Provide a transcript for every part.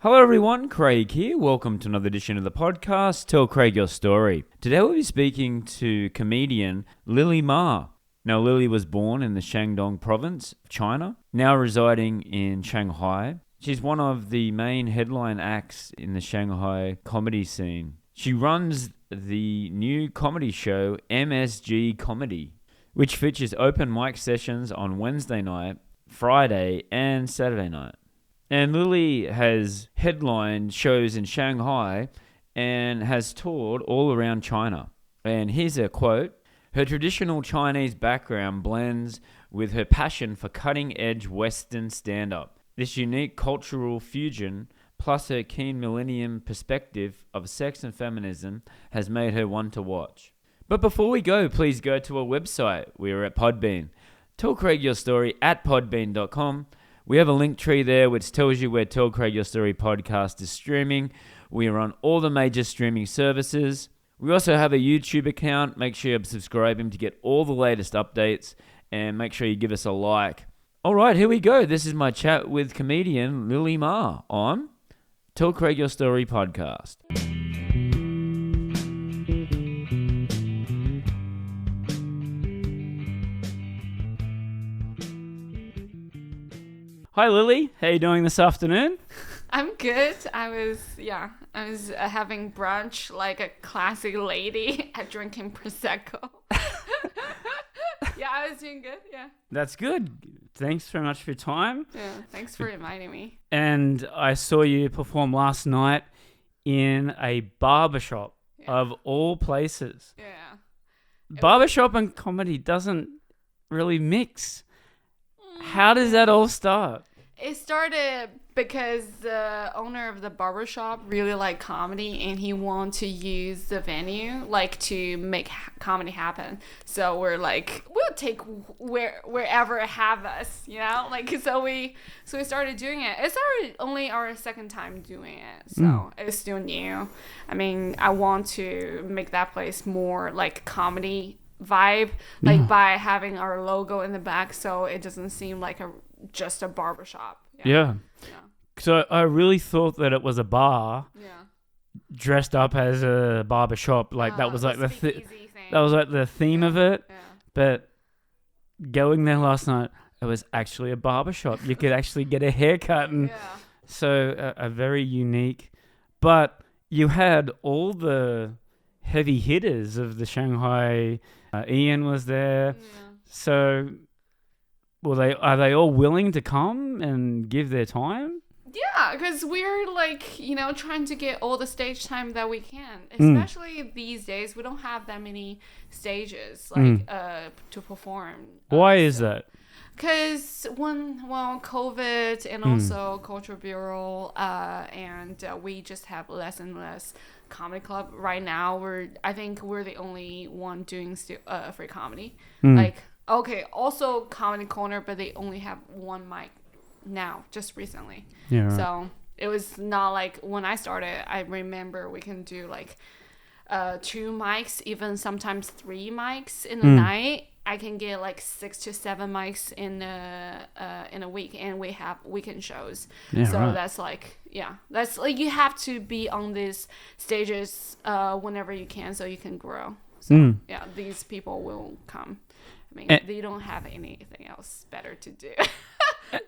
Hello everyone, Craig here. Welcome to another edition of the podcast, Tell Craig Your Story. Today we'll be speaking to comedian Lily Ma. Now Lily was born in the Shangdong province of China, now residing in Shanghai. She's one of the main headline acts in the Shanghai comedy scene. She runs the new comedy show MSG Comedy, which features open mic sessions on Wednesday night, Friday and Saturday night. And Lily has headlined shows in Shanghai and has toured all around China. And here's a quote: "Her traditional Chinese background blends with her passion for cutting-edge Western stand-up. This unique cultural fusion, plus her keen millennium perspective of sex and feminism, has made her one to watch." But before we go, please go to our website. We are at Podbean. Tell Craig Your Story at podbean.com. We have a link tree there which tells you where Tell Craig Your Story podcast is streaming. We are on all the major streaming services. We also have a YouTube account. Make sure you're subscribing to get all the latest updates, and make sure you give us a like. All right, here we go. This is my chat with comedian Lily Ma on Tell Craig Your Story podcast. Hi Lily, how are you doing this afternoon? I'm good. I was having brunch like a classic lady at drinking Prosecco. Yeah, I was doing good, yeah. That's good. Thanks very much for your time. Yeah, thanks for inviting me. And I saw you perform last night in a barbershop of all places. Yeah. Barbershop and comedy doesn't really mix. How does that all start? It started because the owner of the barbershop really liked comedy and he wanted to use the venue like to make comedy happen. So we're like, we'll take wherever it have us, you know? Like so we started doing it. It's only our second time doing it. So it's still new. I mean, I want to make that place more like comedy vibe, like by having our logo in the back, so it doesn't seem like just a barbershop. Yeah. So I really thought that it was a bar dressed up as a barbershop. Like that was like that was like the theme of it. Yeah. But going there last night, it was actually a barbershop. You could actually get a haircut, and so a very unique. But you had all the heavy hitters of the Shanghai. Ian was there. So are they all willing to come and give their time? Yeah, because we're like, trying to get all the stage time that we can. Especially these days, we don't have that many stages to perform. Why is that? Because COVID and also Cultural Bureau, and we just have less and less comedy club right now. I think we're the only one doing free comedy. Like, okay, also Comedy Corner, but they only have one mic now, just recently. Yeah. Right. So it was not like when I started. I remember we can do like 2 mics, even sometimes 3 mics in a night. I can get like 6 to 7 mics in a week, and we have weekend shows. Yeah, so that's like, that's like you have to be on these stages whenever you can, so you can grow. So these people will come. I mean, they don't have anything else better to do.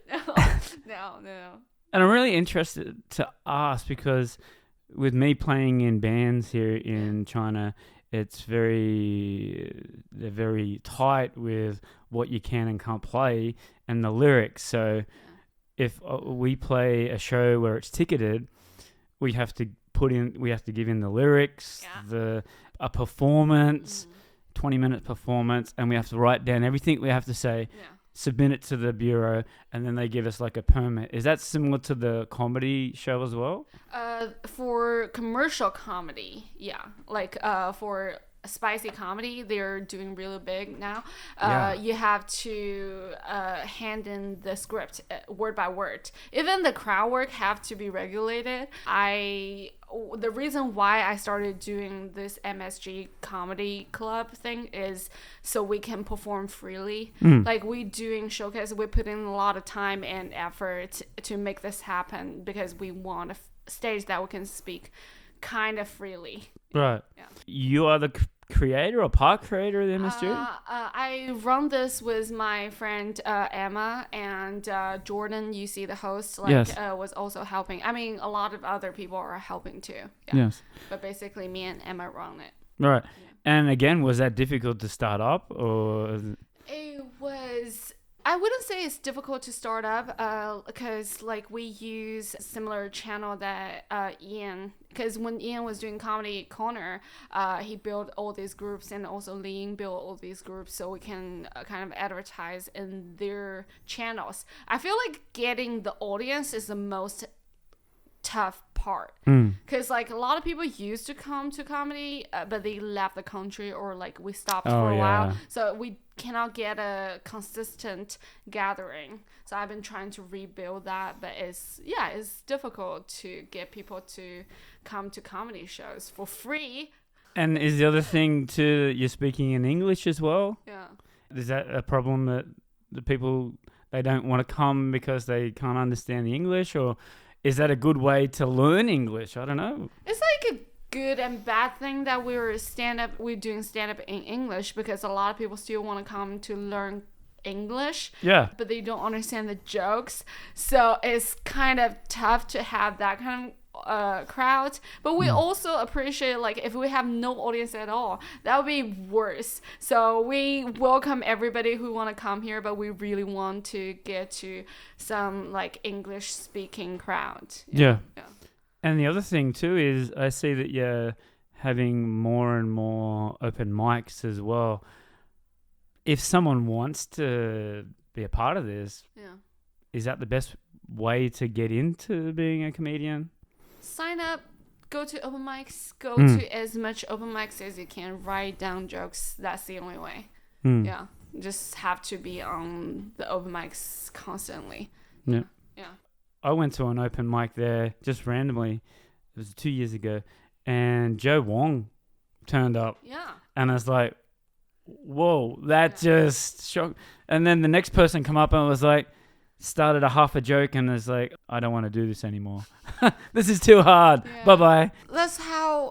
No. And I'm really interested to ask, because with me playing in bands here in China, they're very tight with what you can and can't play and the lyrics. So if we play a show where it's ticketed, we have to give in the lyrics, a performance, 20-minute performance, and we have to write down everything we have to say. Submit it to the bureau, and then they give us like a permit. Is that similar to the comedy show as well? For commercial comedy, like for spicy comedy, they're doing really big now. Yeah. You have to hand in the script word by word. Even the crowd work have to be regulated. The reason why I started doing this MSG comedy club thing is so we can perform freely. Like we doing showcase, we put in a lot of time and effort to make this happen because we want a stage that we can speak kind of freely. Right. Yeah. You are the creator or part creator of the MSG? I run this with my friend Emma and Jordan. You see the host, Yes. was also helping. I mean, a lot of other people are helping too. Yeah. Yes. But basically, me and Emma run it. Right. And again, was that difficult to start up, or? It was. I wouldn't say it's difficult to start up because like we use a similar channel that Ian, because when Ian was doing Comedy Corner, he built all these groups, and also Lean built all these groups so we can kind of advertise in their channels. I feel like getting the audience is the most tough part because like a lot of people used to come to comedy but they left the country or like we stopped for a while, so we cannot get a consistent gathering. So I've been trying to rebuild that, but it's difficult to get people to come to comedy shows for free. And is the other thing too, you're speaking in English as well? Yeah. Is that a problem that the people, they don't want to come because they can't understand the English, or is that a good way to learn English? I don't know. It's like a good and bad thing that we're doing stand up in English because a lot of people still want to come to learn English. Yeah. But they don't understand the jokes. So it's kind of tough to have that kind of crowd. But we also appreciate like if we have no audience at all, that would be worse. So we welcome everybody who want to come here, but we really want to get to some like English speaking crowd. Yeah. And the other thing too is I see that you're having more and more open mics as well. If someone wants to be a part of this, is that the best way to get into being a comedian? Sign up, go to open mics, go to as much open mics as you can, write down jokes. That's the only way. Yeah. Just have to be on the open mics constantly. Yeah. Yeah. I went to an open mic there just randomly. It was 2 years ago. And Joe Wong turned up. Yeah. And I was like, whoa, that just shocked. And then the next person come up and was like, started a half a joke and was like, I don't want to do this anymore. This is too hard. Yeah. Bye-bye.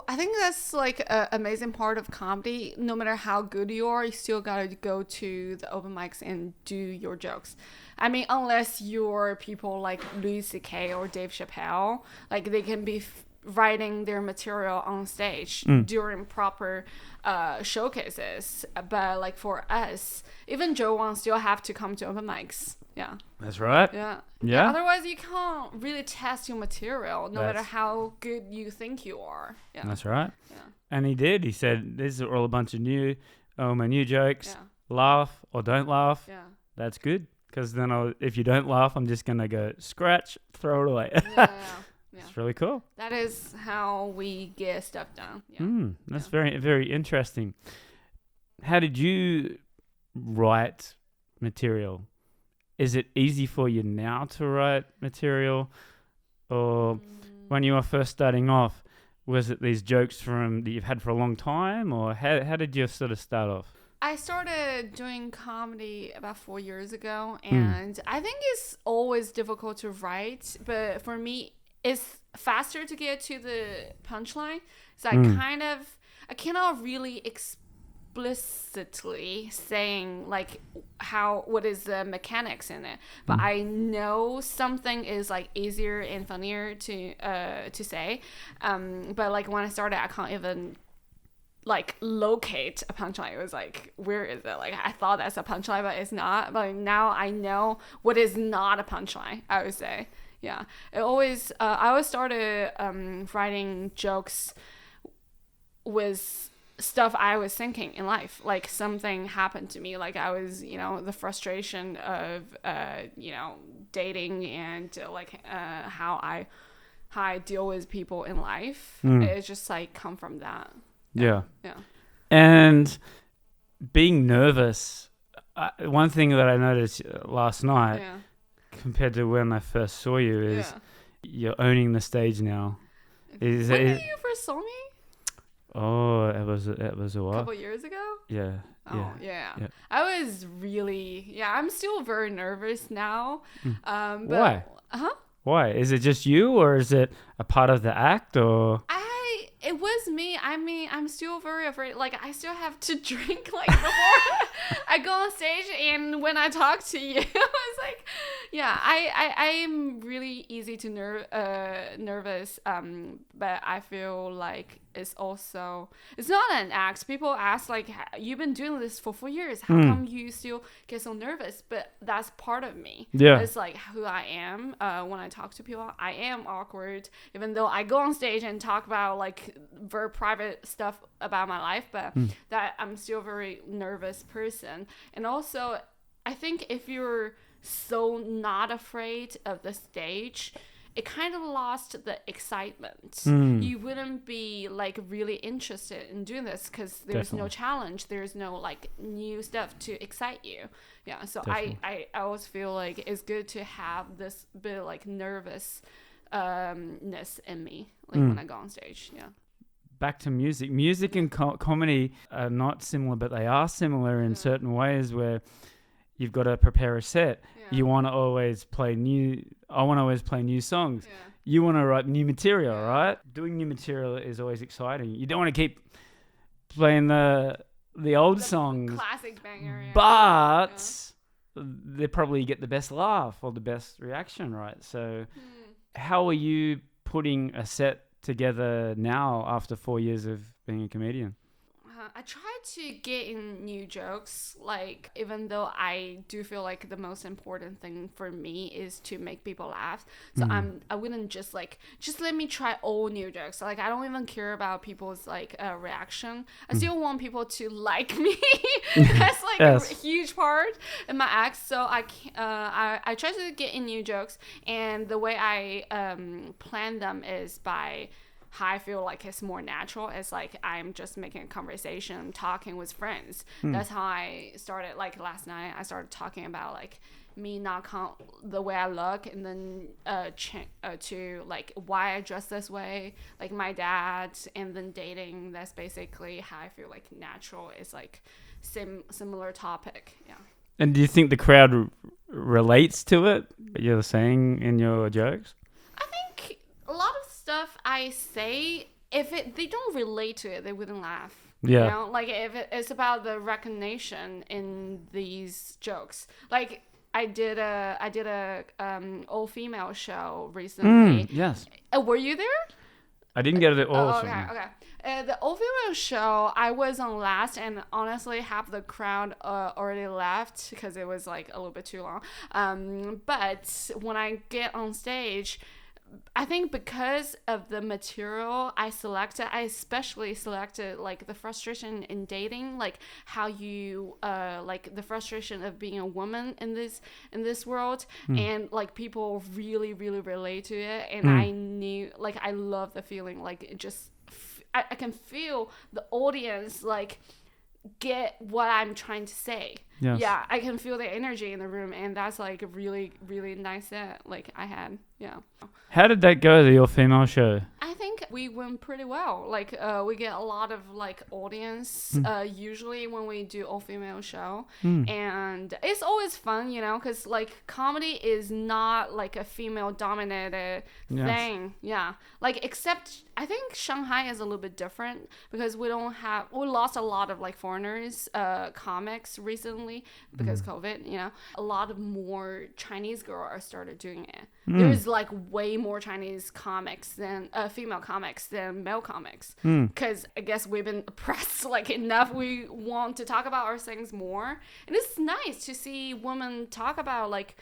I think that's like an amazing part of comedy. No matter how good you are, you still got to go to the open mics and do your jokes. I mean, unless you're people like Louis C.K. or Dave Chappelle, like they can be writing their material on stage during proper showcases. But like for us, even Joe Wong still have to come to open mics. Yeah. That's right. Yeah. Otherwise, you can't really test your material, no matter how good you think you are. Yeah. That's right. Yeah. And he did. He said, these are all a bunch of my new jokes. Yeah. Laugh or don't laugh. Yeah. That's good. Because then if you don't laugh, I'm just going to go scratch, throw it away. Yeah. It's really cool. That is how we get stuff done. Yeah. That's very, very interesting. How did you write material? Is it easy for you now to write material? Or when you were first starting off, was it these jokes that you've had for a long time? Or how did you sort of start off? I started doing comedy about 4 years ago. And I think it's always difficult to write. But for me, it's faster to get to the punchline. So I cannot really explicitly saying like what is the mechanics in it, but I know something is like easier and funnier to say, but like when I started, I can't even like locate a punchline. It was like, where is it? Like I thought that's a punchline, but it's not. But now I know what is not a punchline, I would say. Yeah, I always started writing jokes with stuff I was thinking in life. Like something happened to me, like I was, the frustration of, dating and like how I deal with people in life. It's just like come from that. Yeah. And being nervous, one thing that I noticed last night Yeah. compared to when I first saw you is you're owning the stage now. When did you first saw me? Oh, it was a A while. couple years ago? Yeah. Oh, yeah. I was really, I'm still very nervous now. But, Why? Huh? Why? Is it just you, or is it a part of the act, or? It was me. I mean, I'm still very afraid. Like, I still have to drink, like, before I go on stage. And when I talk to you, it's like, yeah, I am really easy to nervous. But I feel like it's not an act. People ask, like, you've been doing this for 4 years. How come you still get so nervous? But that's part of me. Yeah. It's like who I am. When I talk to people, I am awkward, even though I go on stage and talk about like very private stuff about my life, but that I'm still a very nervous person. And also, I think if you're so not afraid of the stage, it kind of lost the excitement. You wouldn't be like really interested in doing this because there's no challenge. There's no like new stuff to excite you. Yeah. So I always feel like it's good to have this bit of like nervousness in me, like when I go on stage. Yeah. Back to music. Music and comedy are not similar, but they are similar in certain ways where you've got to prepare a set. You want to always play new. I want to always play new songs. Yeah. You want to write new material, right? Doing new material is always exciting. You don't want to keep playing the old songs, Classic banger. Yeah. but they probably get the best laugh or the best reaction, right? So, how are you putting a set together now after 4 years of being a comedian? I try to get in new jokes, like even though I do feel like the most important thing for me is to make people laugh. So I wouldn't just let me try all new jokes. Like I don't even care about people's like reaction. I still want people to like me. That's like a huge part in my act. So I try to get in new jokes, and the way I plan them is by how I feel like it's more natural. It's like I'm just making a conversation, talking with friends. That's how I started. Like last night, I started talking about like me not the way I look, and then to like why I dress this way, like my dad, and then dating. That's basically how I feel like natural is like similar topic. Yeah. And do you think the crowd relates to it? What you're saying in your jokes? I think a lot of stuff I say, if they don't relate to it, they wouldn't laugh. Yeah. You know, like if it's about the recognition in these jokes. Like I did a all female show recently. Yes. Were you there? I didn't get it all. Okay. The all female show, I was on last, and honestly, half the crowd already left because it was like a little bit too long. But when I get on stage, I think because of the material I especially selected like the frustration in dating, like how you like the frustration of being a woman in this world, and like people really really relate to it, and I knew like I love the feeling, like it just I can feel the audience like get what I'm trying to say. Yes. Yeah, I can feel the energy in the room, and that's like a really really nice set like I had. Yeah. How did that go, the all-female show? I think we went pretty well. Like we get a lot of like audience usually when we do all-female show, and it's always fun, you know, because like comedy is not like a female-dominated thing. Yeah, like except I think Shanghai is a little bit different because we lost a lot of like foreigners comics recently because COVID. You know, a lot of more Chinese girls started doing it. There's like way more Chinese comics than female comics than male comics, because I guess we've been oppressed like enough. We want to talk about our things more, and it's nice to see women talk about like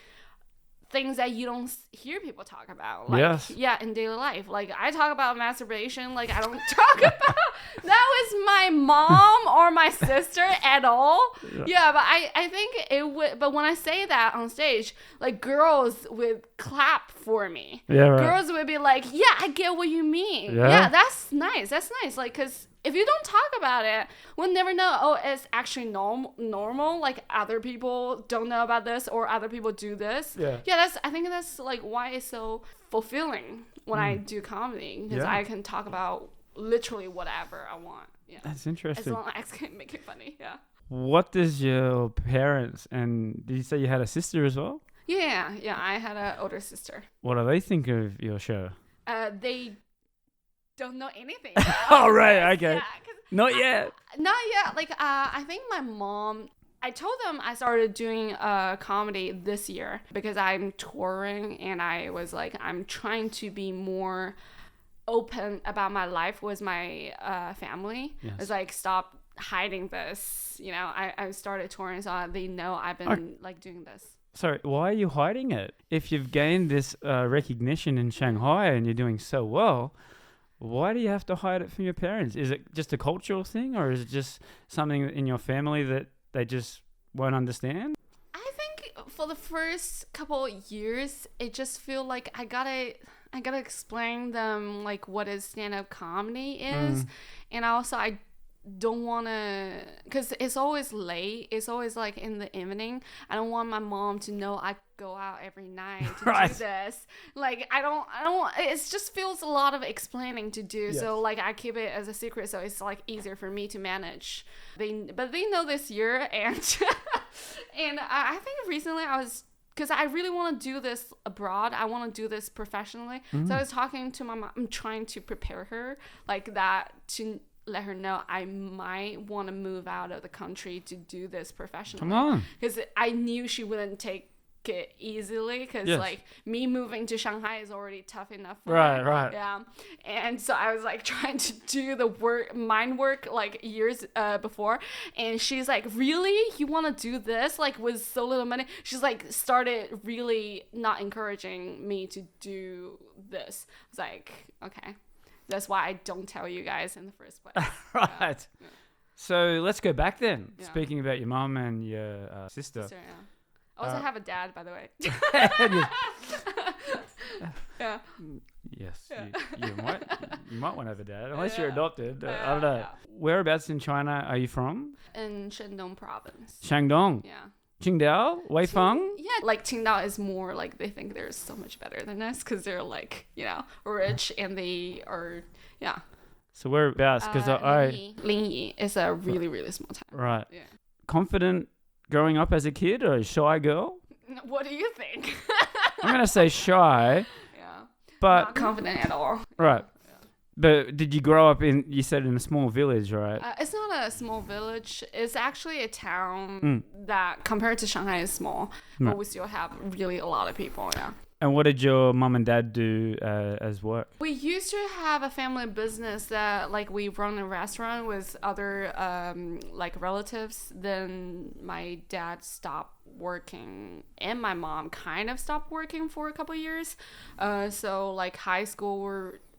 things that you don't hear people talk about, like in daily life. Like I talk about masturbation, like I don't talk about that was my mom or my sister at all. But I think it would, but when I say that on stage, like girls would clap for me. Girls would be like, yeah, I get what you mean. That's nice, like, because if you don't talk about it, we'll never know. Oh, it's actually normal. Like other people don't know about this, or other people do this. Yeah. Yeah, I think that's like why it's so fulfilling when I do comedy, because I can talk about literally whatever I want. Yeah. That's interesting. As long as I can make it funny. Yeah. What does your parents, and did you say you had a sister as well? Yeah. I had an older sister. What do they think of your show? They don't know anything. Oh, right. Okay. Yeah, Not yet. not yet. Like, I think my mom. I told them I started doing comedy this year because I'm touring, and I was like, I'm trying to be more open about my life with my family. Yes. It's like, stop hiding this. You know, I started touring, so they know I've been like doing this. Sorry, why are you hiding it? If you've gained this recognition in Shanghai and you're doing so well, why do you have to hide it from your parents? Is it just a cultural thing, or is it just something in your family that they just won't understand? I think for the first couple years, it just feel like I gotta explain them like what is stand-up comedy is, and also I don't want to, because it's always late, it's always like in the evening. I don't want my mom to know I go out every night to Right. do this. Like I don't it just feels a lot of explaining to do. Yes. So like I keep it as a secret, so it's like easier for me to manage. But they know this year, and and I think recently I was, because I really want to do this abroad. I want to do this professionally. So I was talking to my mom. I'm trying to prepare her like that, to let her know I might want to move out of the country to do this professionally. Come on. Because I knew she wouldn't take it easily, because Yes. like me moving to Shanghai is already tough enough for Right, her. right. Yeah. And so I was like trying to do the mind work like years before, and she's like, really, you want to do this like with so little money? She's like started really not encouraging me to do this. I was like, okay, that's why I don't tell you guys in the first place. Right. Yeah. So let's go back then. Yeah. Speaking about your mum and your sister. So, yeah. I also have a dad, by the way. Yeah. Yes, Yeah. you might want to have a dad, unless you're Yeah. adopted. I Yeah, don't know. yeah. Whereabouts in China are you from? In Shandong province. Shangdong, Yeah. Qingdao, Weifang. Yeah, like Qingdao is more like they think they're so much better than us because they're like, you know, rich, and they are, yeah. So whereabouts? Because Linyi is a really, really small town. right, Yeah. confident growing up as a kid or a shy girl? What do you think? I'm gonna say shy, Yeah. but Not confident at all. right. But did you grow up in? You said in a small village, right? It's not a small village. It's actually a town that, compared to Shanghai, is small. But Right. we still have really a lot of people, yeah. And what did your mum and dad do as work? We used to have a family business that, like, we run a restaurant with other, like, relatives. Then my dad stopped working, and my mom kind of stopped working for a couple years. So, like,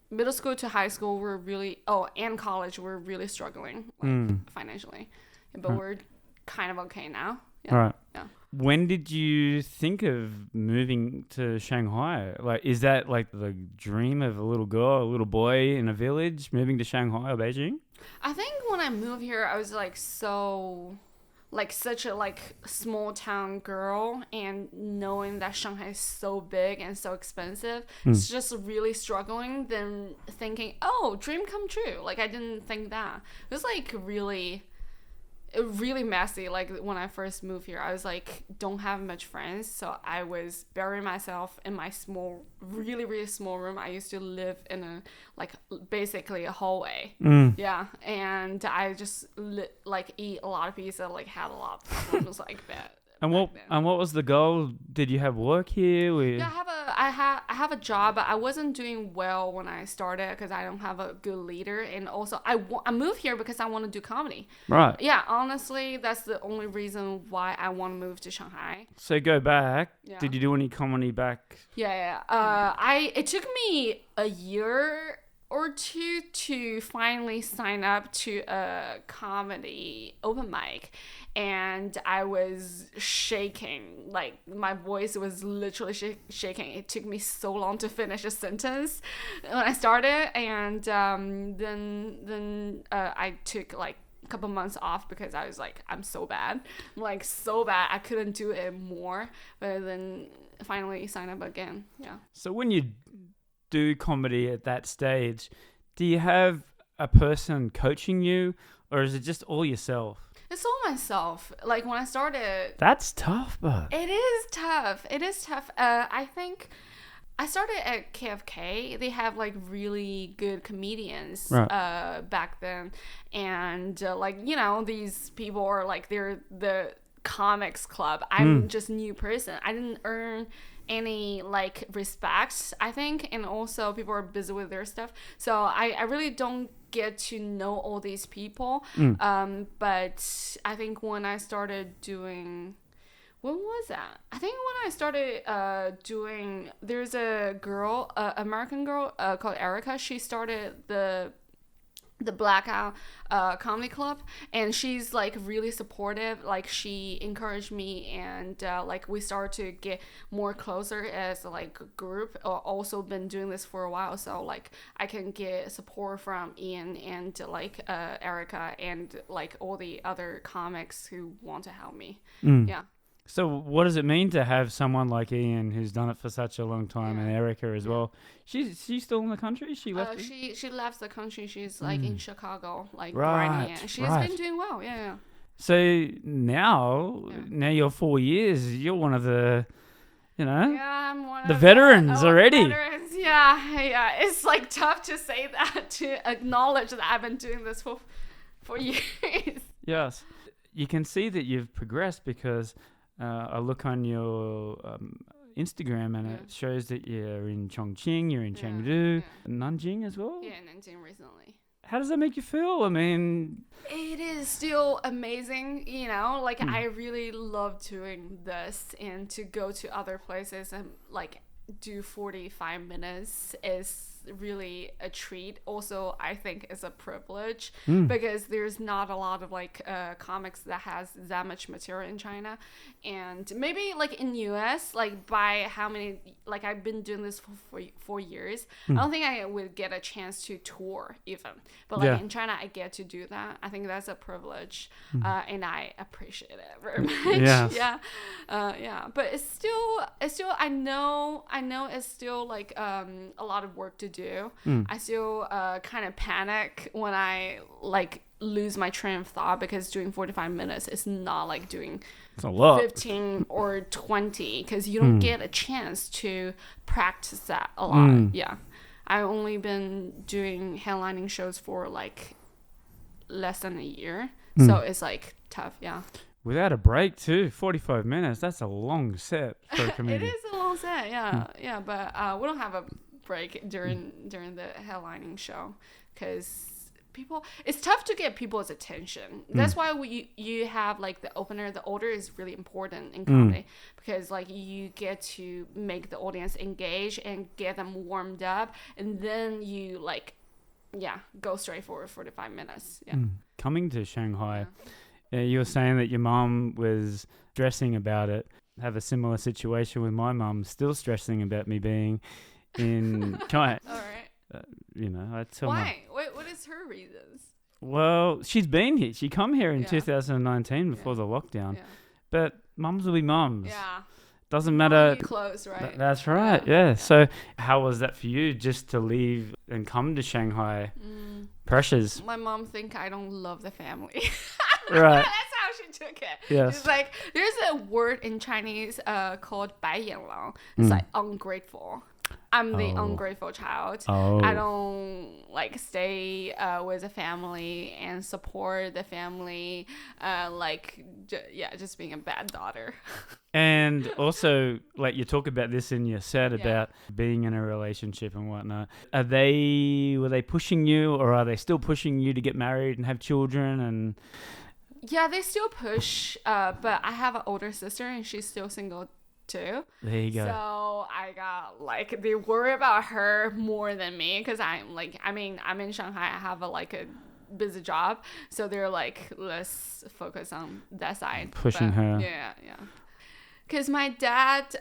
middle school to high school were really, and college were really struggling, like, financially. But we're kind of okay now. Yeah. Right. Yeah. When did you think of moving to Shanghai? Like, is that like the dream of a little girl, a little boy in a village moving to Shanghai or Beijing? I think when I moved here, I was like such a like small town girl, and knowing that Shanghai is so big and so expensive, it's just really struggling. Then thinking, oh, dream come true. Like, I didn't think that. It was like really messy. Like, when I first moved here, I was like, don't have much friends, so I was burying myself in my really, really small room. I used to live in a, like, basically a hallway. Yeah, and I just like eat a lot of pizza, like had a lot of problems like that. And what was the goal? Did you have work here? Yeah, I have a job, but I wasn't doing well when I started because I don't have a good leader, and also I moved here because I want to do comedy. Right. Yeah, honestly, that's the only reason why I want to move to Shanghai. So go back. Yeah. Did you do any comedy back? Yeah. It took me a year or two to finally sign up to a comedy open mic, and I was shaking. Like my voice was literally shaking. It took me so long to finish a sentence when I started, and then I took like a couple months off because I was like, I'm so bad, like so bad, I couldn't do it more. But then finally sign up again. Yeah. So when you do comedy at that stage, do you have a person coaching you, or is it just all yourself? It's all myself. Like when I started, That's tough, but it is tough. It is tough. I think I started at KFK. They have like really good comedians Right. back then, and like you know these people are like they're the comics club. I'm just a new person. I didn't earn any like respect, I think, and also people are busy with their stuff, so I really don't get to know all these people. But I think when I started doing, when was that? I think when I started doing, there's a girl, American girl called Erica. She started the Blackout comedy club, and she's like really supportive. Like she encouraged me, and like we started to get more closer as like a group. Also been doing this for a while, so like I can get support from Ian and like Erica and like all the other comics who want to help me. Yeah. So what does it mean to have someone like Ian who's done it for such a long time, and Erica as well? She's still in the country? She left? She left the country. She's like in Chicago, like Right, grinding it. She's right. been doing well. Yeah. So now you're 4 years. You're one of the, Yeah, I'm one the of veterans already. Veterans, yeah. It's like tough to say that, to acknowledge that I've been doing this for years. Yes. You can see that you've progressed because I look on your Instagram and it shows that you're in Chongqing, you're in Chengdu, Nanjing as well. Yeah, Nanjing recently. How does that make you feel? I mean, it is still amazing, like I really love doing this, and to go to other places and like do 45 minutes is really a treat. Also, I think it's a privilege because there's not a lot of like comics that has that much material in China, and maybe like in US, like by how many, like I've been doing this for 4 years. I don't think I would get a chance to tour even, but like in China I get to do that. I think that's a privilege, and I appreciate it very much. But it's still I know it's still like a lot of work to do. I still kind of panic when I like lose my train of thought, because doing 45 minutes is not like doing it's a lot. 15 or 20, because you don't get a chance to practice that a lot. I've only been doing headlining shows for like less than a year, so it's like tough. Without a break too, 45 minutes, that's a long set for a comedian. It is a long set, but we don't have a break during the headlining show, because it's tough to get people's attention. That's why you have like the opener. The order is really important in comedy, because like you get to make the audience engage and get them warmed up, and then you like go straight for 45 minutes. Coming to Shanghai, you were saying that your mom was stressing about it. Have a similar situation with my mum, still stressing about me being in China. All right. I tell Why? What is her reasons? Well, she's been here. She come here in 2019 before the lockdown. But mums will be mums. Yeah. Doesn't matter. Close, right? That's right. Yeah. So how was that for you, just to leave and come to Shanghai? Pressures. My mom think I don't love the family. Right. That's how she took it. Yes. It's like there's a word in Chinese called 白眼狼. It's like ungrateful. I'm the ungrateful child. I don't like stay with the family and support the family. Just being a bad daughter. And also, like you talk about this in your set about being in a relationship and whatnot. Were they pushing you, or are they still pushing you to get married and have children? And yeah, they still push. But I have an older sister, and she's still single too. There you go. So I got like they worry about her more than me because I'm in Shanghai. I have a busy job, so they're like, let's focus on that side. Pushing her. Yeah. Because my dad,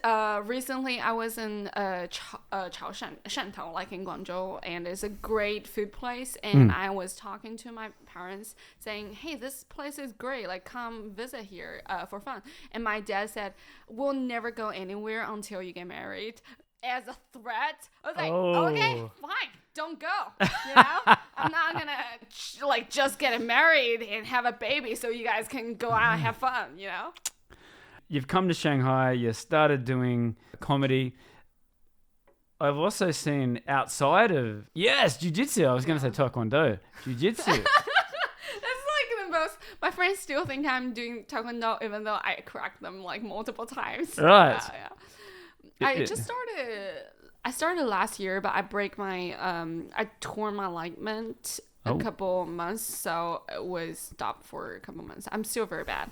recently I was in Shantou, like in Guangzhou, and it's a great food place. And I was talking to my parents saying, hey, this place is great. Like, come visit here for fun. And my dad said, we'll never go anywhere until you get married. As a threat. I was like, okay, fine, don't go. You know, I'm not gonna just get married and have a baby so you guys can go out and have fun. You know. You've come to Shanghai. You started doing comedy. I've also seen outside of jiu-jitsu. I was going to say taekwondo, jiu-jitsu. That's like the most. My friends still think I'm doing taekwondo, even though I cracked them like multiple times. Right. Yeah. I started last year, but I I tore my ligament a couple months, so it was stopped for a couple months. I'm still very bad.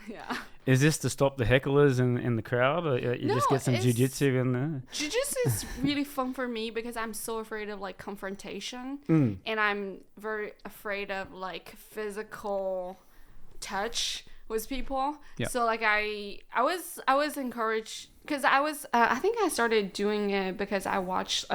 Yeah. Is this to stop the hecklers in the crowd, or you just get some jiu-jitsu in there? Jiu-jitsu is really fun for me because I'm so afraid of like confrontation, and I'm very afraid of like physical touch with people. Yeah. So like I was encouraged because I think I started doing it because I watched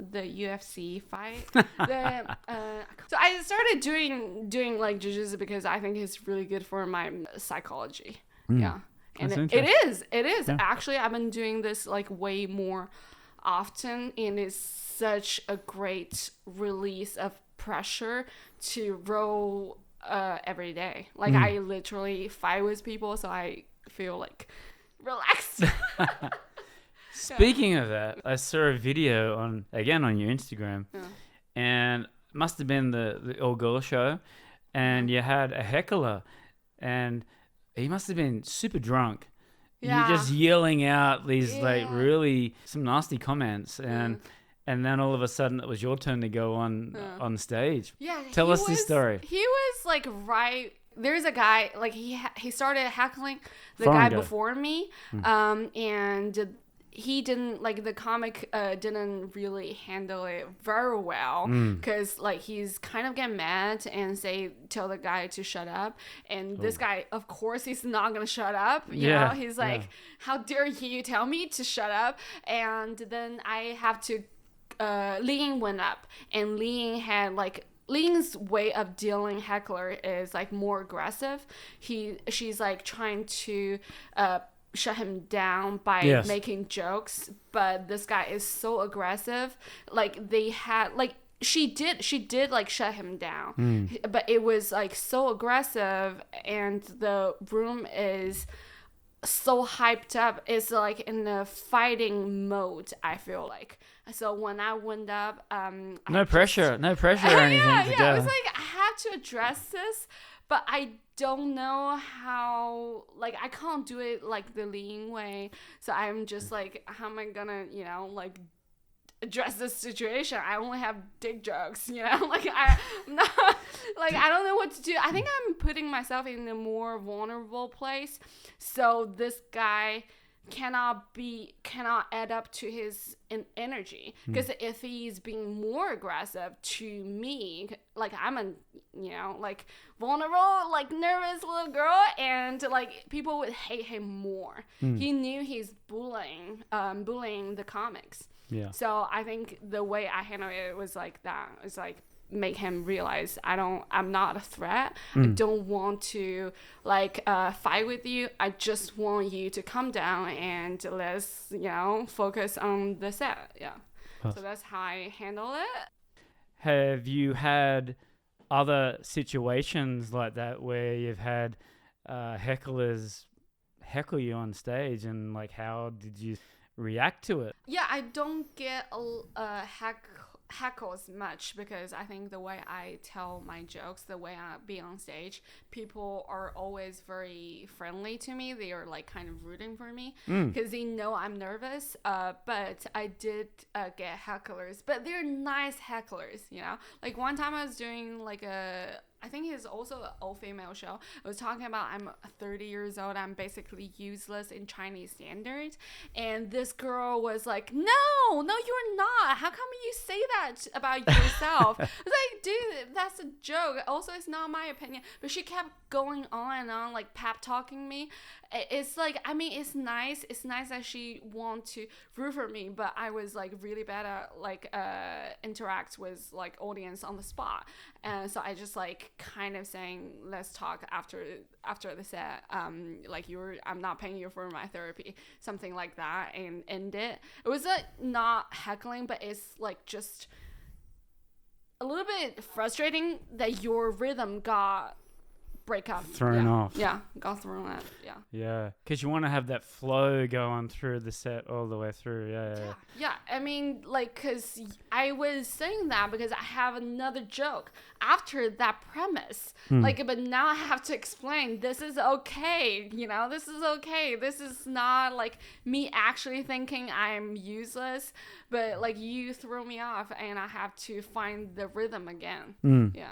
the UFC fight. So I started doing like jiu-jitsu because I think it's really good for my psychology. Yeah. And it is. Yeah. Actually, I've been doing this like way more often, and it's such a great release of pressure to roll every day. Like I literally fight with people, so I feel like relaxed. Speaking of that, I saw a video on your Instagram, and it must have been the all-girl show, and you had a heckler, and he must have been super drunk. Yeah. You're just yelling out these like really some nasty comments, and then all of a sudden it was your turn to go on stage. Yeah, tell us this story. He was like right. There's a guy like he started heckling the guy before me, and he didn't like the comic didn't really handle it very well because like he's kind of getting mad and tell the guy to shut up, and this guy of course he's not gonna shut up, you know. He's like, how dare you tell me to shut up? And then I have to Ling went up, and Ling had like Ling's way of dealing heckler is like more aggressive. She's like trying to shut him down by making jokes, but this guy is so aggressive. Like they had like she did like shut him down, but it was like so aggressive, and the room is so hyped up. It's like in a fighting mode, I feel like. So when I went up, no pressure or anything. I was like, I have to address this, but I don't know how. Like, I can't do it like the Ling way. So I'm just like, how am I gonna, like address this situation? I only have dick jokes, Like I'm not, like I don't know what to do. I think I'm putting myself in a more vulnerable place. So this guy cannot add up to his energy, because if he's being more aggressive to me, like I'm a like vulnerable, like nervous little girl, and like people would hate him more. He knew he's bullying the comics. So I think the way I handled it was like that. It's like make him realize I'm not a threat. I don't want to like fight with you. I just want you to come down and let's focus on the set. So that's how I handle it. Have you had other situations like that where you've had hecklers heckle you on stage, and like how did you react to it? I don't get heckles much, because I think the way I tell my jokes, the way I be on stage, people are always very friendly to me. They are like kind of rooting for me because they know I'm nervous. But I did get hecklers, but they're nice hecklers, Like one time I was doing like a I think it's also an all-female show. It was talking about I'm 30 years old. I'm basically useless in Chinese standards. And this girl was like, no, you're not. How come you say that about yourself? I was like, dude, that's a joke. Also, it's not my opinion. But she kept going on and on, like pep talking me. It's like, I mean, it's nice. It's nice that she want to root for me, but I was like really bad at like interact with like audience on the spot, and so I just like kind of saying, let's talk after the set. Like I'm not paying you for my therapy, something like that, and end it. It was like not heckling, but it's like just a little bit frustrating that your rhythm got break up. Thrown off. Yeah, got thrown out. Yeah. Yeah, because you want to have that flow going through the set all the way through. Yeah. I mean, like, because I was saying that because I have another joke after that premise. Like, but now I have to explain this is okay. This is okay. This is not like me actually thinking I'm useless, but like you throw me off and I have to find the rhythm again. Yeah.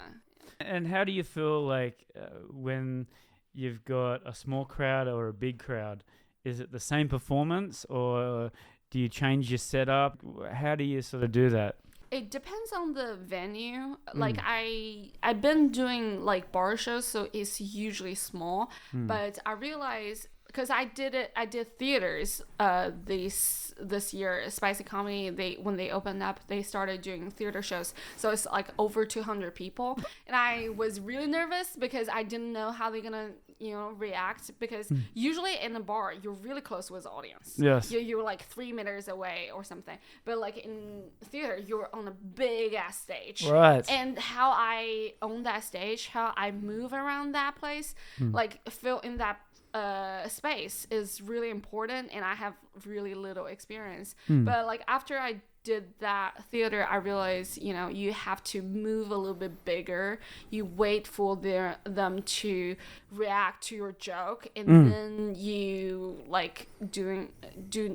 And how do you feel like when you've got a small crowd or a big crowd? Is it the same performance, or do you change your setup? How do you sort of do that? It depends on the venue. Like I've been doing like bar shows, so it's usually small. But I realized, because I did theaters this year, Spicy Comedy, when they opened up, they started doing theater shows, so it's like over 200 people, and I was really nervous because I didn't know how they're gonna react, because usually in a bar you're really close with the audience. Yes. You're like 3 meters away or something, but like in theater you're on a big ass stage, right? And how I own that stage, how I move around that place, like fill in that space is really important, and I have really little experience. But like after I did that theater, I realized you have to move a little bit bigger. You wait for them to react to your joke, and then you like do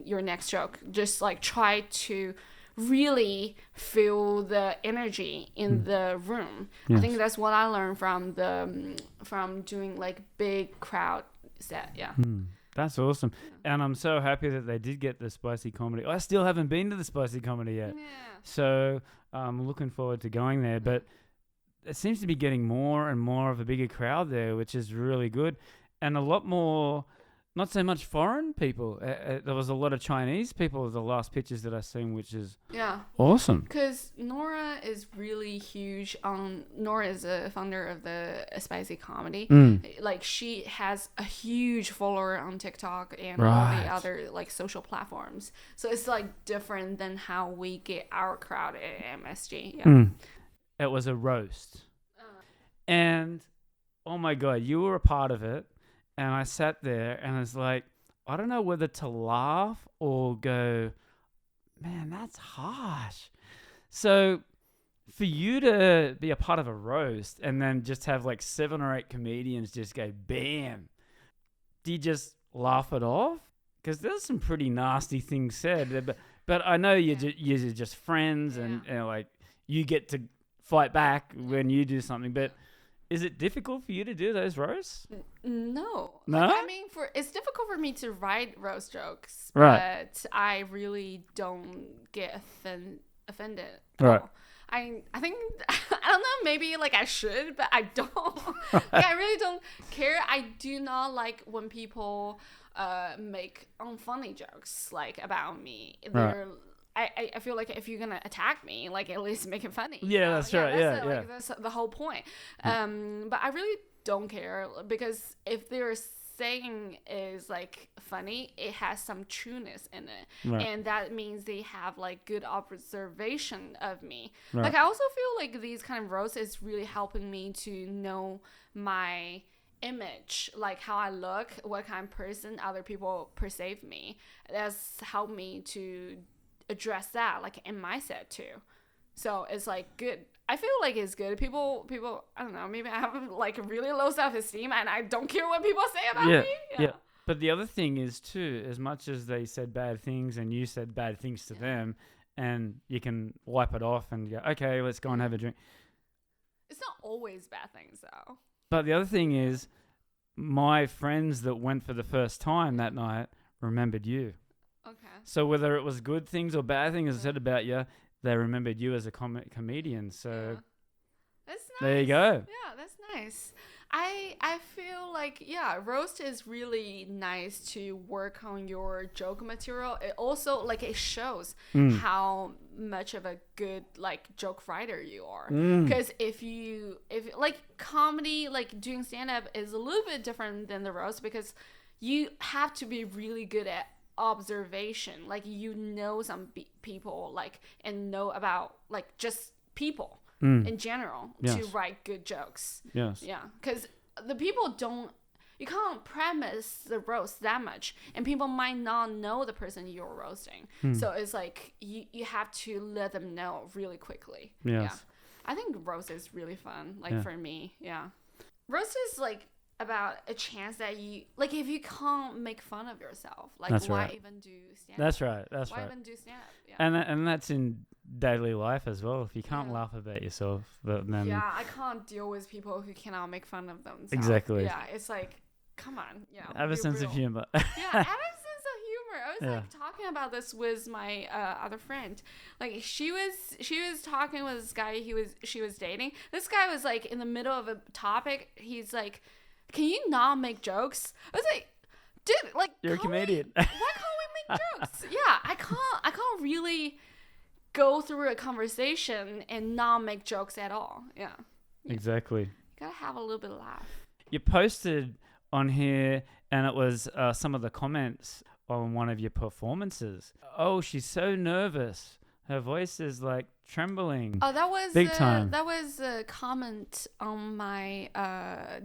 your next joke. Just like try to really feel the energy in the room. Yes. I think that's what I learned from doing like big crowd set. Yeah. That's awesome. And I'm so happy that they did get the Spicy Comedy. I still haven't been to the Spicy Comedy yet. Yeah. So I'm looking forward to going there. But it seems to be getting more and more of a bigger crowd there, which is really good. And a lot more, not so much foreign people. There was a lot of Chinese people, the last pictures that I've seen, which is awesome. Because Nora is really huge. Nora is a founder of the Spicy Comedy. Like she has a huge follower on TikTok and all the other like social platforms. So it's like different than how we get our crowd at MSG. Yeah. It was a roast. And oh my God, you were a part of it. And I sat there and I was like, I don't know whether to laugh or go, man, that's harsh. So for you to be a part of a roast and then just have like 7 or 8 comedians just go, bam, do you just laugh it off? Because there's some pretty nasty things said. But I know you're just friends and like you get to fight back when you do something. But is it difficult for you to do those roasts? No. No? Like, I mean, it's difficult for me to write roast jokes, right. But I really don't get offended. Right. I think, I don't know, maybe like I should, but I don't. Like, I really don't care. I do not like when people make unfunny jokes like about me. They're I feel like if you're gonna attack me, like at least make it funny. Yeah, that's right. Like, that's the whole point. But I really don't care, because if they're saying is like funny, it has some trueness in it, and that means they have like good observation of me. Like I also feel like these kind of roasts is really helping me to know my image, like how I look, what kind of person other people perceive me. That's helped me to address that like in my set too. So it's like good. I feel like it's good. People I don't know, maybe I have like really low self-esteem and I don't care what people say about me. Yeah. But the other thing is too, as much as they said bad things and you said bad things to them, and you can wipe it off and go, okay, let's go and have a drink. It's not always bad things though. But the other thing is, my friends that went for the first time that night remembered you. Okay. So whether it was good things or bad things said about you, they remembered you as a comedian. So Yeah. That's nice. there you go. Yeah, that's nice. I feel like, yeah, roast is really nice to work on your joke material. It also, like, it shows how much of a good, like, joke writer you are. Because if like, comedy, like, doing stand-up is a little bit different than the roast because you have to be really good at observation. Like, you know some people, like, and know about, like, just people in general to write good jokes. Yes. Yeah, because the people you can't premise the roast that much, and people might not know the person you're roasting. So it's like you have to let them know really quickly. Yes. Yeah. I think roast is really fun, like for me. Yeah. Roast is like about a chance that you, like, if you can't make fun of yourself, like, That's why right. even do stand-up? That's right. That's Why right. even do stand-up? Yeah. And that's in daily life as well. If you can't laugh about yourself, but then Yeah, I can't deal with people who cannot make fun of themselves. Exactly. Yeah, it's like, come on, have a be sense of real. humor. Yeah, have a sense of humor. I was Yeah. like talking about this with my other friend. Like she was talking with this guy she was dating. This guy was like in the middle of a topic. He's like, "Can you not make jokes?" I was like, "Dude, like You're a comedian. why can't we make jokes?" Yeah, I can't really go through a conversation and not make jokes at all. Yeah. Exactly. You gotta have a little bit of laugh. You posted on here, and it was some of the comments on one of your performances. Oh, she's so nervous. Her voice is like trembling. Oh, that was Big time. That was a comment on my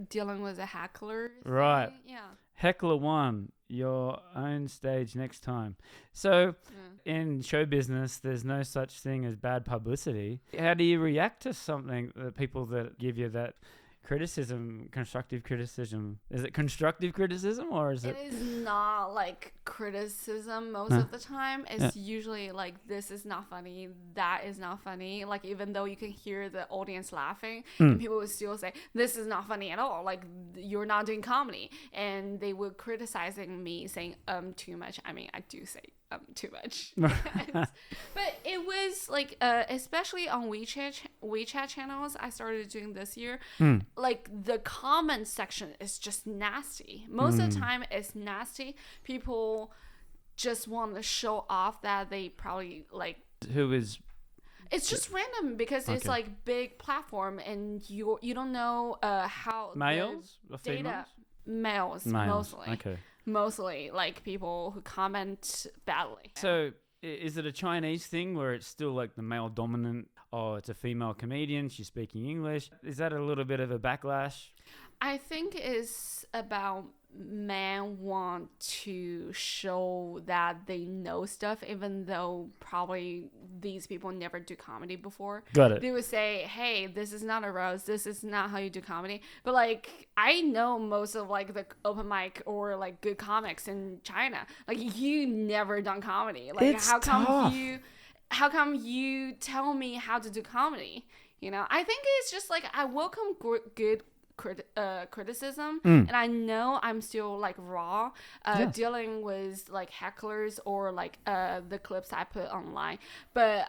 dealing with a heckler thing. Right. Yeah. Heckler 1, your own stage next time. So in show business, there's no such thing as bad publicity. How do you react to something, the people that give you that criticism, constructive criticism? Is it constructive criticism or is it? It is not like criticism most of the time. It's usually like, this is not funny, that is not funny. Like, even though you can hear the audience laughing, and people would still say, this is not funny at all. Like, you're not doing comedy. And they were criticizing me, saying, too much. I mean, I do say too much. But it was like, especially on WeChat channels I started doing this year, like the comment section is just nasty. Most of the time it's nasty. People just want to show off that they probably like. Who is? It's just random because it's like big platform and you don't know how Males or data. females? Males mostly. Okay. Mostly like people who comment badly. So is it a Chinese thing where it's still like the male dominant? Oh, it's a female comedian. She's speaking English. Is that a little bit of a backlash? I think it's about men want to show that they know stuff, even though probably these people never do comedy before. Got it. They would say, hey, this is not a roast. This is not how you do comedy. But like, I know most of like the open mic or like good comics in China. Like, you never done comedy. Like, It's tough. How come you tell me how to do comedy? You know, I think it's just like, I welcome good criticism, and I know I'm still like raw dealing with like hecklers or like the clips I put online, but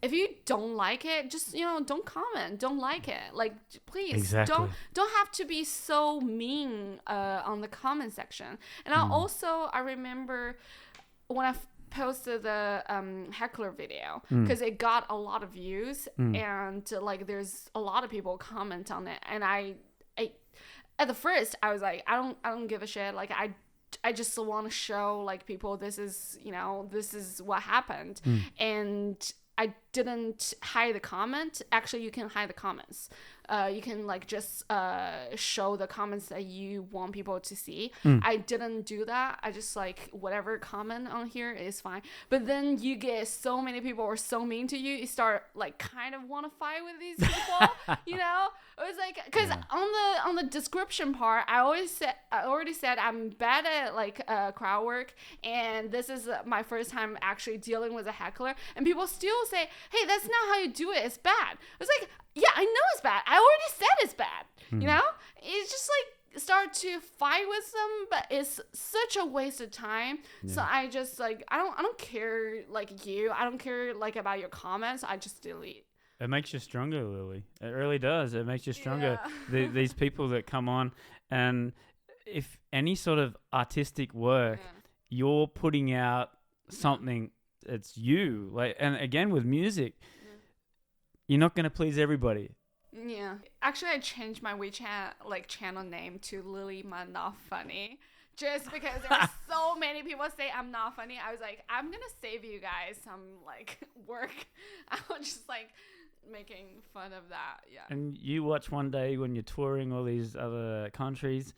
if you don't like it, just don't comment, don't like it, like please don't have to be so mean on the comment section. And I remember when I posted the heckler video because it got a lot of views and like there's a lot of people comment on it, and I at the first I was like, I don't give a shit, like I just want to show like people this is what happened. And I didn't hide the comment. Actually, you can hide the comments. You can like just show the comments that you want people to see. I didn't do that. I just like whatever comment on here is fine. But then you get so many people are so mean to you. You start like kind of want to fight with these people. It was like, because on the description part, I already said I'm bad at like crowd work, and this is my first time actually dealing with a heckler, and people still say, hey, that's not how you do it, it's bad. I was like, yeah, I know it's bad. already said it's bad. You know, it's just like start to fight with them, but it's such a waste of time. So I just like I don't care like you. I don't care like about your comments. I just delete. It makes you stronger, Lily. It really does. It makes you stronger. These people that come on, and if any sort of artistic work, you're putting out something. It's you. Like, and again with music, you're not gonna please everybody. Yeah. Actually, I changed my WeChat like channel name to Lily Ma Not Funny. Just because there are so many people say I'm not funny. I was like, I'm going to save you guys some like work. I was just like making fun of that. Yeah. And you watch one day when you're touring all these other countries,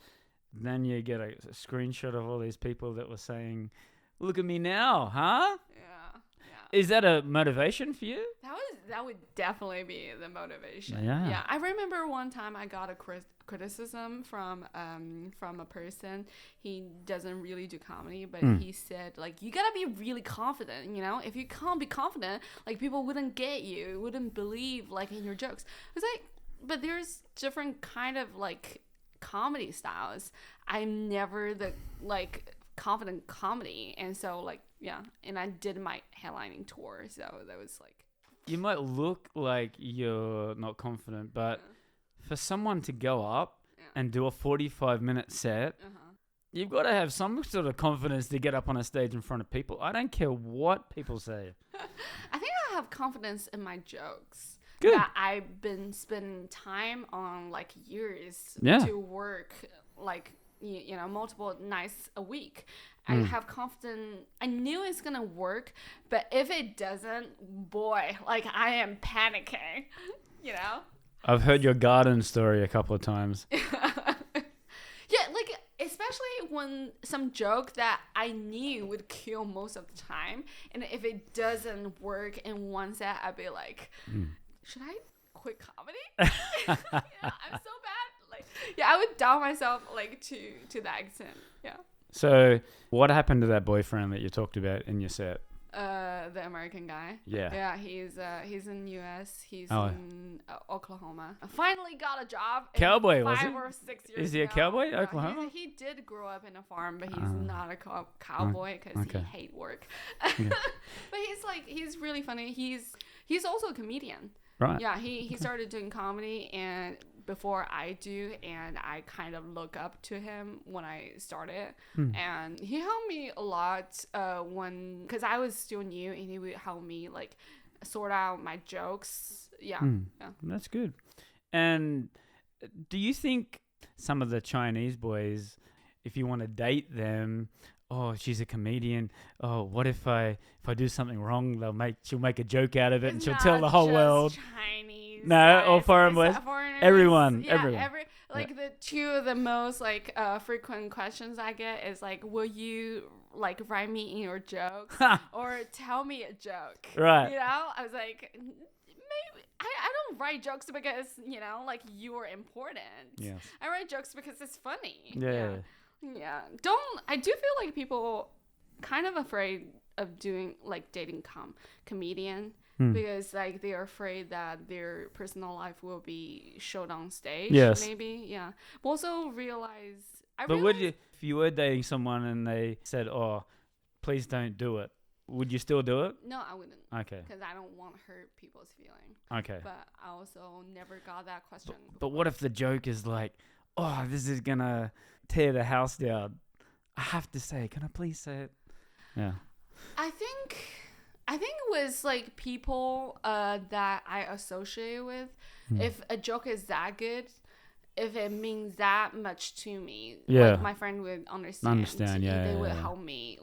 then you get a screenshot of all these people that were saying, look at me now, huh? Yeah. Is that a motivation for you? That would definitely be the motivation. Yeah. Yeah. I remember one time I got a criticism from a person. He doesn't really do comedy, but he said like you gotta be really confident. You know, if you can't be confident, like people wouldn't get you, wouldn't believe like in your jokes. I was like, but there's different kind of like comedy styles. I'm never the like confident comedy, and so like and I did my headlining tour, so that was like. You might look like you're not confident, but for someone to go up and do a 45-minute set, you've got to have some sort of confidence to get up on a stage in front of people. I don't care what people say. I think I have confidence in my jokes. Good. That I've been spending time on like years to work like multiple nights a week. I have confidence. I knew it's gonna work, but if it doesn't, boy, like I am panicking. You know. I've heard your garden story a couple of times. Yeah, like especially when some joke that I knew would kill most of the time, and if it doesn't work in one set, I'd be like, should I quit comedy? I'm so bad. Like, I would doubt myself like to that extent. Yeah. So, what happened to that boyfriend that you talked about in your set? The American guy. Yeah. Yeah, he's in US. He's in Oklahoma. I finally got a job. Cowboy, was 5 he? or 6 years Is he a cowboy, Oklahoma? He did grow up in a farm, but he's not a cowboy because he hate work. But he's really funny. He's also a comedian. Right. Yeah, he started doing comedy and before I do, and I kind of look up to him when I started. And he helped me a lot because I was still new, and he would help me like sort out my jokes. Yeah. That's good. And do you think some of the Chinese boys, if you want to date them, oh, she's a comedian. Oh, what if I do something wrong? She'll make a joke out of it, and she'll tell the whole world. Chinese. No, or foreign boys. Everyone. Like the two of the most like frequent questions I get is like, will you like write me in your jokes or tell me a joke? Right. You know, I was like, maybe I don't write jokes because like you're important. Yes. I write jokes because it's funny. Yeah. Yeah. I do feel like people kind of afraid of doing like dating comedian because like they're afraid that their personal life will be showed on stage. Yes. Maybe. Yeah. But also if you were dating someone and they said, oh, please don't do it, would you still do it? No, I wouldn't. Okay. Because I don't want to hurt people's feelings. Okay. But I also never got that question. But what if the joke is like, oh, this is going to tear the house down? I have to say, can I please say it? Yeah. I think it was like people that I associate with. If a joke is that good, if it means that much to me, like my friend would understand. They would help me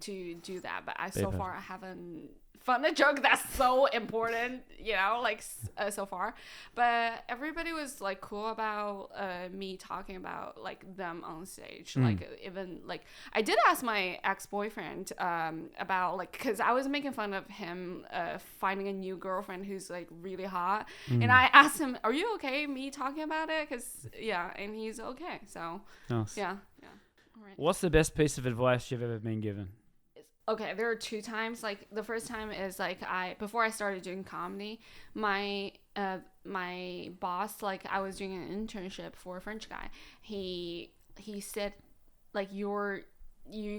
to do that. But so far I haven't found a joke that's so important, like so far. But everybody was like cool about me talking about like them on stage. Like even like I did ask my ex-boyfriend about like because I was making fun of him finding a new girlfriend who's like really hot, and I asked him, "Are you okay me talking about it?" Because and he's okay. So nice. Yeah. All right. What's the best piece of advice you've ever been given? Okay, there are 2 times. Like the first time is like before I started doing comedy, my my boss, like I was doing an internship for a French guy. He said, like, you're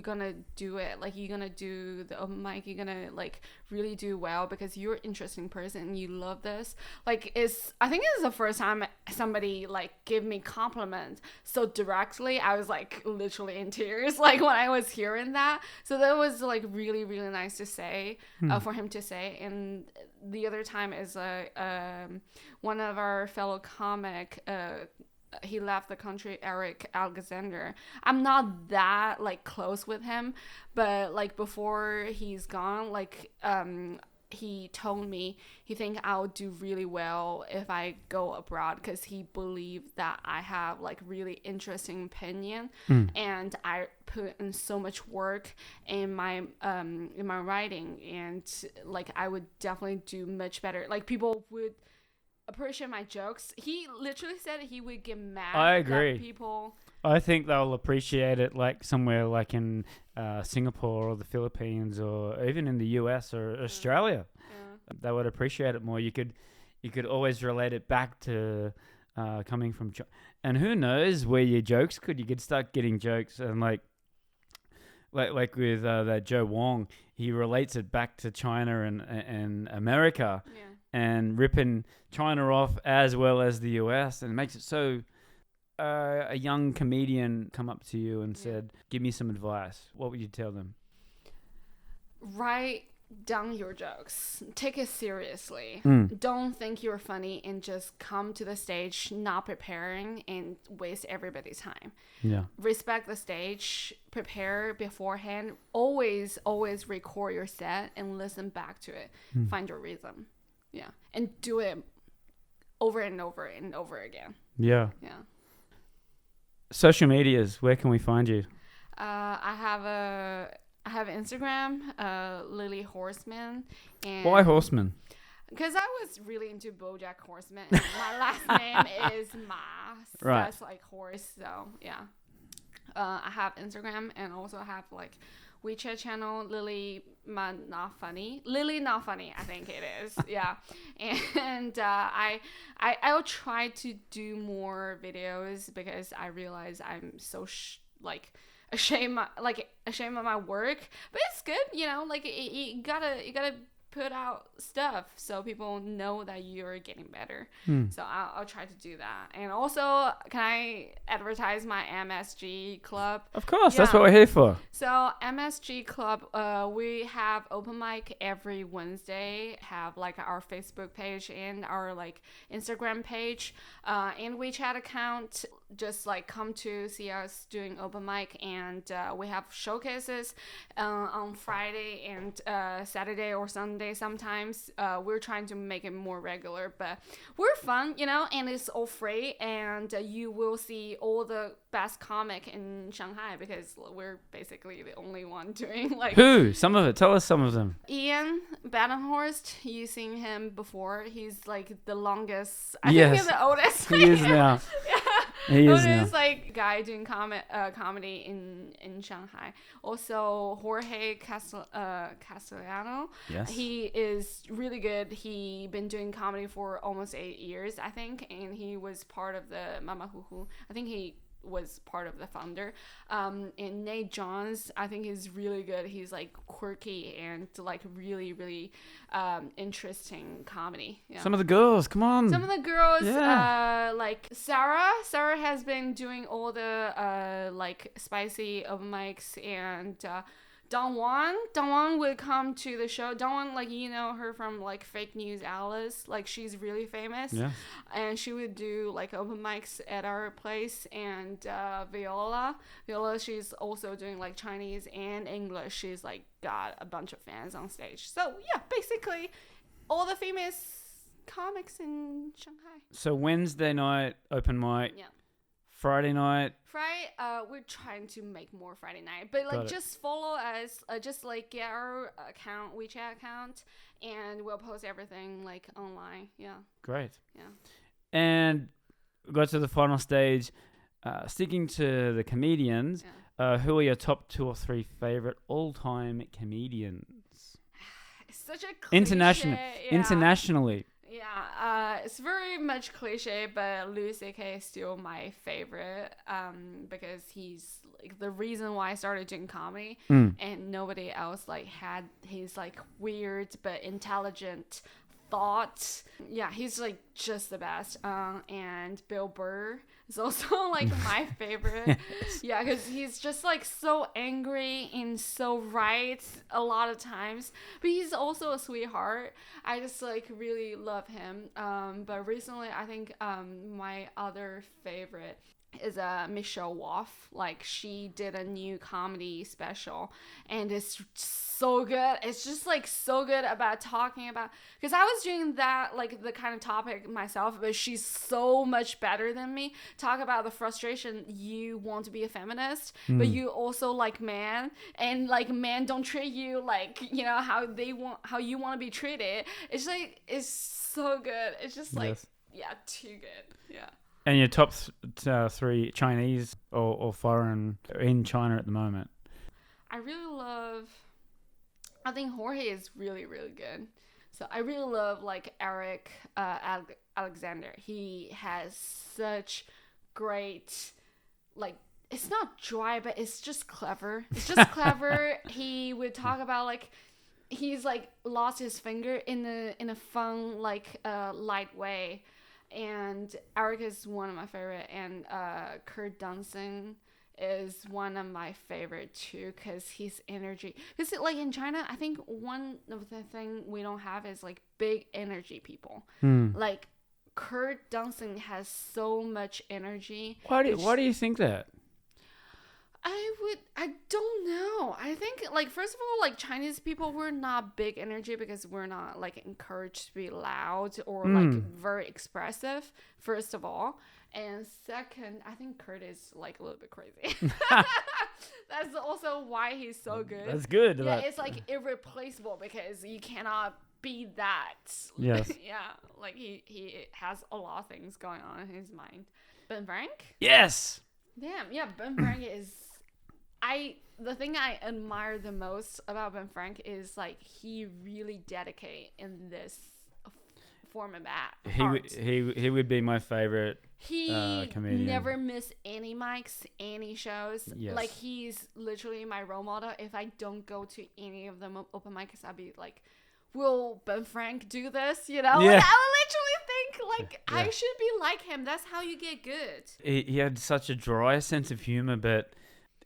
gonna do it, like you're gonna do the open mic, you're gonna like really do well because you're an interesting person and you love this. Like, I think it's the first time somebody like give me compliment so directly. I was like literally in tears like when I was hearing that. So that was like really, really nice to say, for him to say. And the other time is one of our fellow comic, he left the country, Eric Alexander. I'm not that like close with him, but like before he's gone, like he told me he think I'll do really well if I go abroad because he believed that I have like really interesting opinion, and I put in so much work in my writing, and like I would definitely do much better. Like people would appreciate my jokes. He literally said he would get mad. I agree. That people. I think they'll appreciate it like somewhere like in Singapore or the Philippines or even in the US or Australia. Yeah. They would appreciate it more. You could always relate it back to coming from China. And who knows where your jokes you could start getting jokes and like with that Joe Wong, he relates it back to China and America. Yeah. And ripping China off as well as the US, and it makes it so a young comedian come up to you and said, give me some advice. What would you tell them? Write down your jokes. Take it seriously. Don't think you're funny and just come to the stage not preparing and waste everybody's time. Yeah. Respect the stage. Prepare beforehand. Always record your set and listen back to it. Find your rhythm. Yeah, and do it over and over and over again. Yeah. Yeah. Social medias, where can we find you? I have Instagram, Lily Horseman. And Why Horseman? Because I was really into BoJack Horseman. And my last name is Ma. So Right. that's like horse. So yeah. I have Instagram and also have like WeChat channel, Lily Not Funny. Lily Not Funny, I think it is. Yeah. And I'll try to do more videos because I realize I'm so ashamed of my work. But it's good, you know, like you gotta put out stuff so people know that you're getting better. So I'll try to do that. And also, can I advertise my MSG club? Of course, that's what we're here for. So MSG club, we have open mic every Wednesday, have like our Facebook page and our like Instagram page, and WeChat account. Just like come to see us doing open mic, and we have showcases on Friday and Saturday or Sunday sometimes. We're trying to make it more regular, but we're fun, you know, and it's all free, and you will see all the best comic in Shanghai because we're basically the only one doing like. Who? Some of it. Tell us some of them. Ian Badenhorst, you seen him before. He's like the longest. I think he's the oldest. He is now. Yeah. He is now. Oldest like guy doing comedy in Shanghai. Also Jorge Castellano. Yes. He is really good. He been doing comedy for almost 8 years, I think, and he was part of the Mama Huhu. I think he was part of the founder. And Nate Johns, I think is really good. He's like quirky and like really, really interesting comedy. Yeah. Some of the girls, come on. Some of the girls, Yeah. like Sarah. Sarah has been doing all the like spicy open mics, and Dongwon would come to the show. Dongwon, like, you know her from like Fake News Alice, like she's really famous. Yeah. And she would do like open mics at our place. And Viola, she's also doing like Chinese and English. She's like got a bunch of fans on stage. So yeah, basically all the famous comics in Shanghai. So Wednesday night open mic. Yeah. Friday night. Friday, we're trying to make more Friday night, but like just follow us, just like get our account, WeChat account, and we'll post everything like online. Yeah. Great. Yeah. And we got to the final stage. Sticking to the comedians, who are your top 2 or 3 favorite all-time comedians? It's such a cliche, Internationally. It's very much cliche, but Louis C.K. is still my favorite because he's like the reason why I started doing comedy, and nobody else like had his like weird but intelligent thoughts. Yeah, he's like just the best. And Bill Burr is also like my favorite. Yeah, because he's just like so angry and so right a lot of times, but he's also a sweetheart. I just like really love him. But recently I think my other favorite is Michelle Wolf. Like she did a new comedy special and it's so good. It's just like so good about talking about, because I was doing that like the kind of topic myself, but she's so much better than me. Talk about the frustration you want to be a feminist, but you also like man, and like men don't treat you like, you know, how you want to be treated. It's like it's so good. It's just like too good. Yeah. And your top 3 Chinese or foreign in China at the moment? I really love, I think Jorge is really, really good. So I really love like Eric Alexander. He has such great, like, it's not dry, but it's just clever. It's just clever. He would talk about like, he's like lost his finger in a fun, like light way. And Eric is one of my favorite, and Kurt Dunson is one of my favorite too, because his energy, because like in China I think one of the thing we don't have is like big energy people. Like Kurt Dunson has so much energy. Why do you think that? I don't know. I think like first of all, like Chinese people, we're not big energy because we're not like encouraged to be loud or like very expressive, first of all. And second, I think Kurt is like a little bit crazy. That's also why he's so good. That's good. Yeah, it's like irreplaceable because you cannot be that. Yes. Yeah, like he has a lot of things going on in his mind. Ben Frank? Yes. Damn, yeah, Ben Frank is... the thing I admire the most about Ben Frank is like he really dedicate in this form of art. He would be my favorite comedian. Never miss any mics, any shows. Yes. Like he's literally my role model. If I don't go to any of them open mics, I'd be like, will Ben Frank do this? You know? Yeah. Like, I would literally think like I should be like him. That's how you get good. He had such a dry sense of humor, but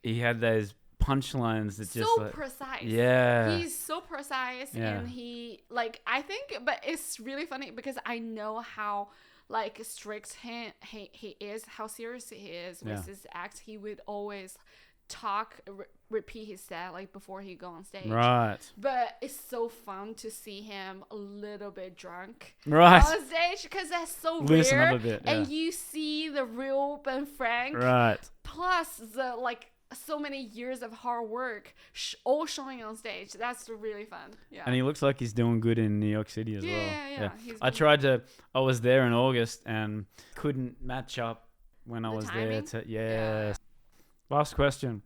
he had those punchlines that just like, precise. Yeah. He's so precise, and he like I think, but it's really funny because I know how like strict he is, how serious he is with his acts. He would always repeat his set like before he go on stage. Right. But it's so fun to see him a little bit drunk right on stage because that's so Loosen rare. up a bit, and you see the real Ben Frank. Right. Plus the like so many years of hard work all showing on stage. That's really fun. Yeah. And he looks like he's doing good in New York City as well. Yeah. I was there in August and couldn't match up when I was timing? there. Last question.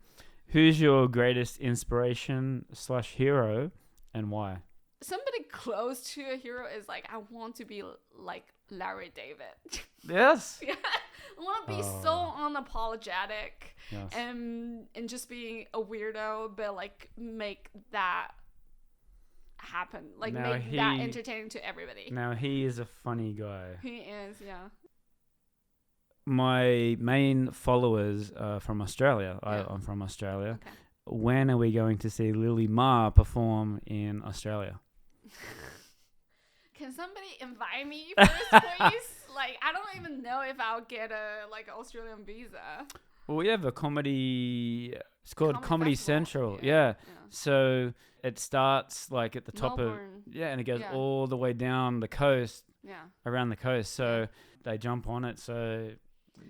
Who's your greatest inspiration / hero and why? Somebody close to a hero is like, I want to be like Larry David. Yes. Yeah. I want to be so unapologetic. Yes. And just being a weirdo, but like make that happen. Like that entertaining to everybody. Now he is a funny guy. He is, yeah. My main followers are from Australia. I'm from Australia. Okay. When are we going to see Lily Ma perform in Australia? Can somebody invite me first, please? Like, I don't even know if I'll get a like Australian visa. Well, we have a comedy. It's called Comedy festival. Central. Yeah. Yeah. So it starts like at the top Melbourne. and it goes all the way down the coast, Yeah. around the coast. So they jump on it. So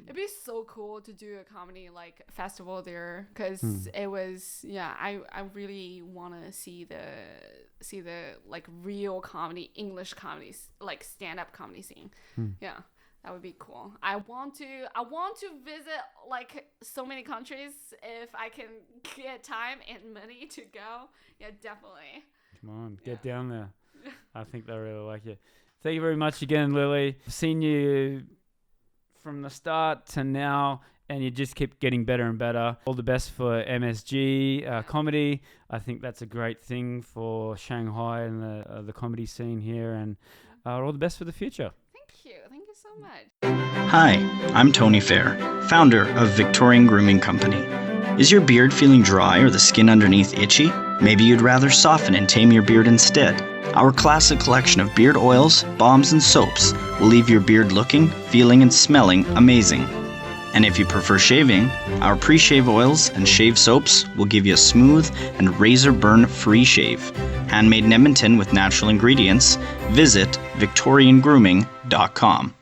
It'd be so cool to do a comedy like festival there, because it was I really want to see the like real comedy, English comedies, like stand up comedy scene. Yeah, that would be cool. I want to visit like so many countries if I can get time and money to go. Yeah, definitely. come on, get down there. I think they really like you. Thank you very much again, Lily. I've seen you from the start to now, and you just keep getting better and better. All the best for MSG comedy. I think that's a great thing for Shanghai and the comedy scene here, and all the best for the future. Thank you so much. Hi, I'm Tony Fair, founder of Victorian Grooming Company. Is your beard feeling dry or the skin underneath itchy? Maybe you'd rather soften and tame your beard instead. Our classic collection of beard oils, balms, and soaps will leave your beard looking, feeling, and smelling amazing. And if you prefer shaving, our pre-shave oils and shave soaps will give you a smooth and razor burn-free shave. Handmade in Edmonton with natural ingredients. Visit victoriangrooming.com.